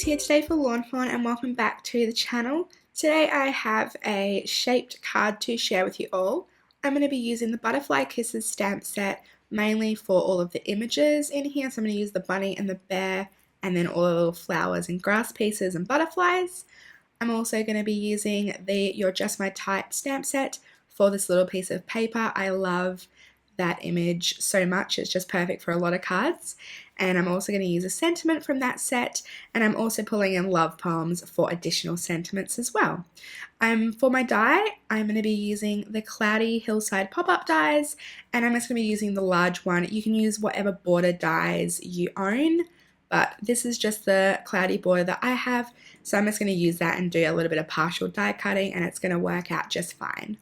Liz here today for Lawnfawn and welcome back to the channel. Today I have a shaped card to share with you all. I'm going to be using the Butterfly Kisses stamp set mainly for all of the images in here. So I'm going to use the bunny and the bear and then all the little flowers and grass pieces and butterflies. I'm also going to be using the You're Just My Type stamp set for this little piece of paper. I love that image so much. It's just perfect for a lot of cards. And I'm also going to use a sentiment from that set, and I'm also pulling in love poems for additional sentiments as well. For my die, I'm going to be using the Cloudy Hillside pop-up dies, and I'm just going to be using the large one. You can use whatever border dies you own, but this is just the cloudy border that I have, so I'm just going to use that and do a little bit of partial die cutting, and it's going to work out just fine.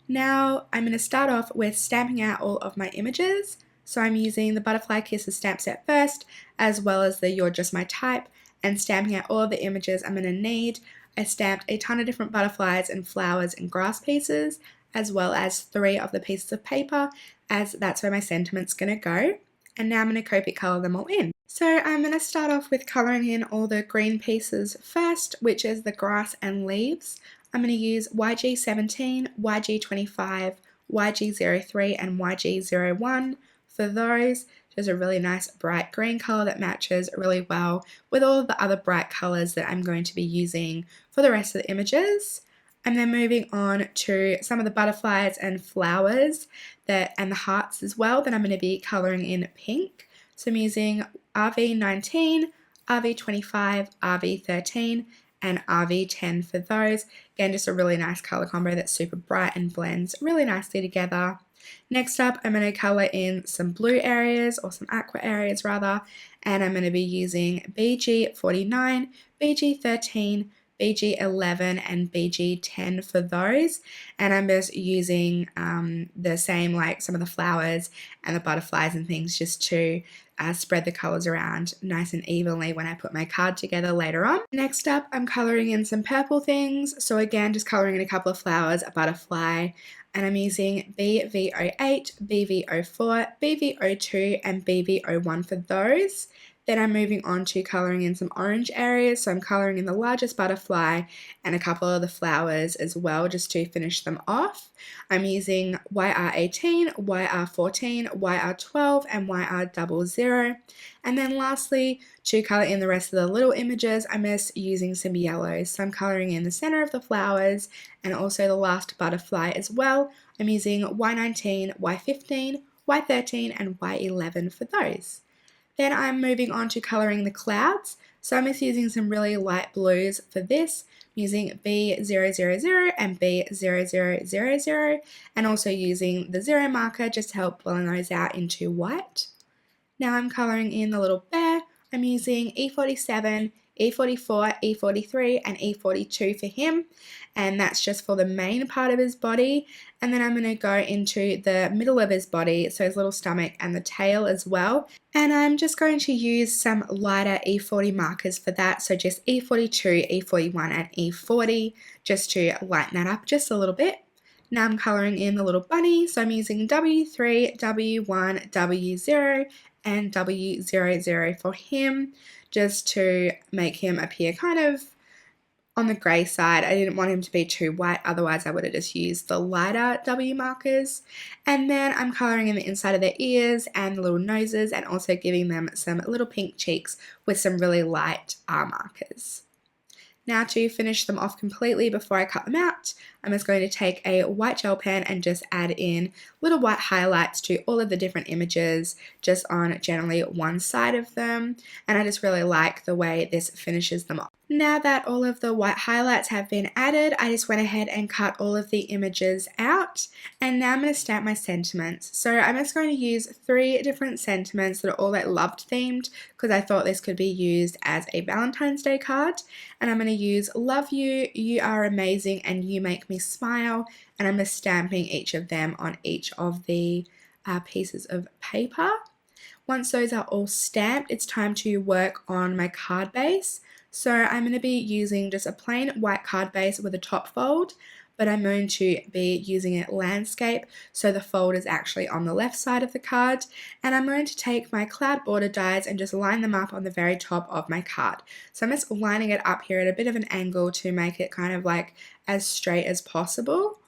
Now I'm going to start off with stamping out all of my images. So I'm using the Butterfly Kisses stamp set first, as well as the You're Just My Type, and stamping out all of the images I'm going to need. I stamped a ton of different butterflies and flowers and grass pieces, as well as 3 of the pieces of paper, as that's where my sentiment's going to go. And now I'm going to Copic color them all in. So I'm going to start off with coloring in all the green pieces first, which is the grass and leaves. I'm going to use YG17, YG25, YG03 and YG01 for those. Just a really nice bright green color that matches really well with all of the other bright colors that I'm going to be using for the rest of the images. I'm then moving on to some of the butterflies and flowers and the hearts as well that I'm going to be coloring in pink. So I'm using RV19, RV25, RV13 and RV10 for those. Again, just a really nice color combo that's super bright and blends really nicely together. Next up, I'm going to color in some blue areas, or some aqua areas rather, and I'm going to be using BG49, BG13, BG11 and BG10 for those, and I'm just using the same, like some of the flowers and the butterflies and things, just to spread the colors around nice and evenly when I put my card together later on. Next up, I'm coloring in some purple things, so again just coloring in a couple of flowers, a butterfly, and I'm using BV08, BV04, BV02 and BV01 for those. Then I'm moving on to colouring in some orange areas, so I'm colouring in the largest butterfly and a couple of the flowers as well, just to finish them off. I'm using YR18, YR14, YR12 and YR00. And then lastly, to colour in the rest of the little images, I'm just using some yellows. So I'm colouring in the centre of the flowers and also the last butterfly as well. I'm using Y19, Y15, Y13 and Y11 for those. Then I'm moving on to colouring the clouds. So I'm just using some really light blues for this, using B000 and B0000, and also using the 0 marker just to help blend those out into white. Now I'm colouring in the little bear. I'm using E47, E44, E43 and E42 for him, and that's just for the main part of his body. And then I'm going to go into the middle of his body, so his little stomach and the tail as well. And I'm just going to use some lighter E40 markers for that, so just E42, E41 and E40, just to lighten that up just a little bit. Now I'm colouring in the little bunny, so I'm using W3, W1, W0 and W00 for him, just to make him appear kind of on the grey side. I didn't want him to be too white, otherwise I would have just used the lighter W markers. And then I'm colouring in the inside of their ears and the little noses, and also giving them some little pink cheeks with some really light R markers. Now to finish them off completely before I cut them out, I'm just going to take a white gel pen and just add in little white highlights to all of the different images, just on generally one side of them, and I just really like the way this finishes them off. Now that all of the white highlights have been added, I just went ahead and cut all of the images out, and now I'm going to stamp my sentiments. So I'm just going to use 3 different sentiments that are all like loved themed, because I thought this could be used as a Valentine's Day card. And I'm going to use love you, you are amazing and you make me smile, and I'm just stamping each of them on each of the pieces of paper. Once those are all stamped, it's time to work on my card base. So I'm going to be using just a plain white card base with a top fold, but I'm going to be using it landscape, so the fold is actually on the left side of the card, and I'm going to take my cloud border dies and just line them up on the very top of my card. So I'm just lining it up here at a bit of an angle to make it kind of like as straight as possible.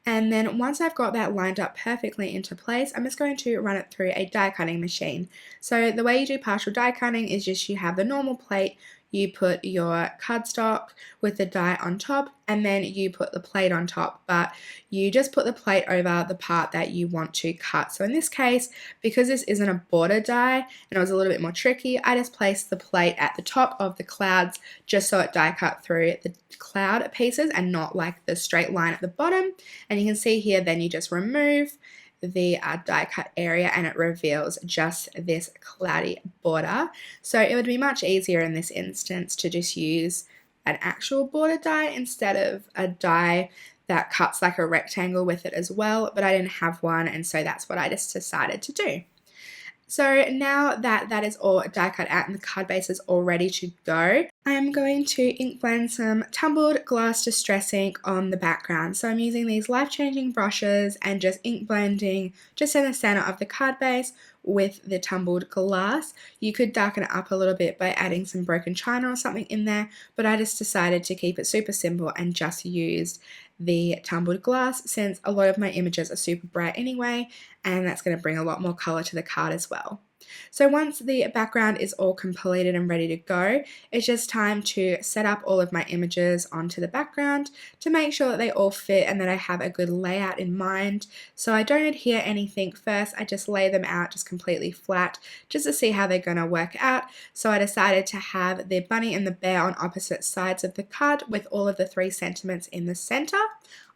And then once I've got that lined up perfectly into place, I'm just going to run it through a die cutting machine. So the way you do partial die cutting is just you have the normal plate, you put your cardstock with the die on top, and then you put the plate on top, but you just put the plate over the part that you want to cut. So in this case, because this isn't a border die and it was a little bit more tricky, I just placed the plate at the top of the clouds just so it die cut through the cloud pieces and not like the straight line at the bottom. And you can see here, then you just remove the die cut area and it reveals just this cloudy border. So it would be much easier in this instance to just use an actual border die instead of a die that cuts like a rectangle with it as well, but I didn't have one, and so that's what I just decided to do. So now that that is all die cut out and the card base is all ready to go, I am going to ink blend some tumbled glass distress ink on the background. So I'm using these life-changing brushes and just ink blending just in the center of the card base with the tumbled glass. You could darken it up a little bit by adding some broken china or something in there, but I just decided to keep it super simple and just used the tumbled glass since a lot of my images are super bright anyway, and that's going to bring a lot more color to the card as well. So once the background is all completed and ready to go, it's just time to set up all of my images onto the background to make sure that they all fit and that I have a good layout in mind. So I don't adhere anything first, I just lay them out just completely flat just to see how they're going to work out. So I decided to have the bunny and the bear on opposite sides of the card with all of the 3 sentiments in the center.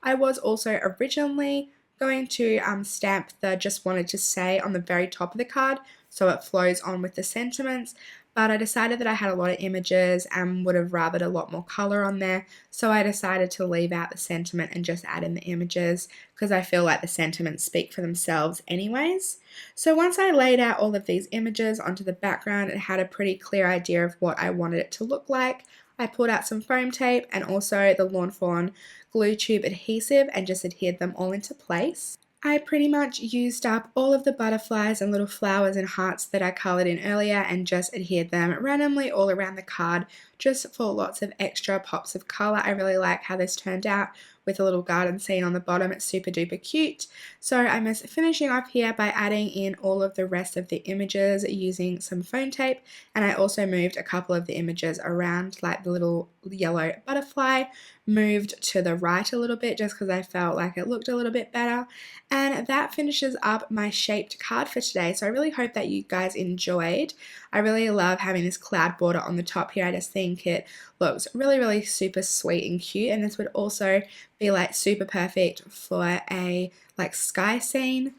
I was also originally going to stamp the just wanted to say on the very top of the card so it flows on with the sentiments, but I decided that I had a lot of images and would have rathered a lot more color on there, so I decided to leave out the sentiment and just add in the images because I feel like the sentiments speak for themselves anyways. So once I laid out all of these images onto the background and had a pretty clear idea of what I wanted it to look like, I pulled out some foam tape and also the lawnfawn glue tube adhesive and just adhered them all into place. I pretty much used up all of the butterflies and little flowers and hearts that I coloured in earlier and just adhered them randomly all around the card just for lots of extra pops of colour. I really like how this turned out with a little garden scene on the bottom. It's super duper cute. So I'm just finishing off here by adding in all of the rest of the images using some foam tape, and I also moved a couple of the images around, like the little yellow butterfly moved to the right a little bit just because I felt like it looked a little bit better. And that finishes up my shaped card for today. So I really hope that you guys enjoyed. I really love having this cloud border on the top here. I just think it looks really super sweet and cute, and this would also be like super perfect for a like sky scene.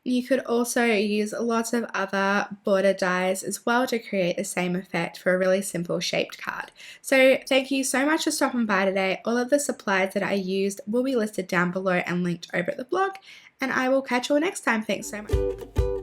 You could also use lots of other border dies as well to create the same effect for a really simple shaped card. So thank you so much for stopping by today. All of the supplies that I used will be listed down below and linked over at the blog, and I will catch you all next time. Thanks so much.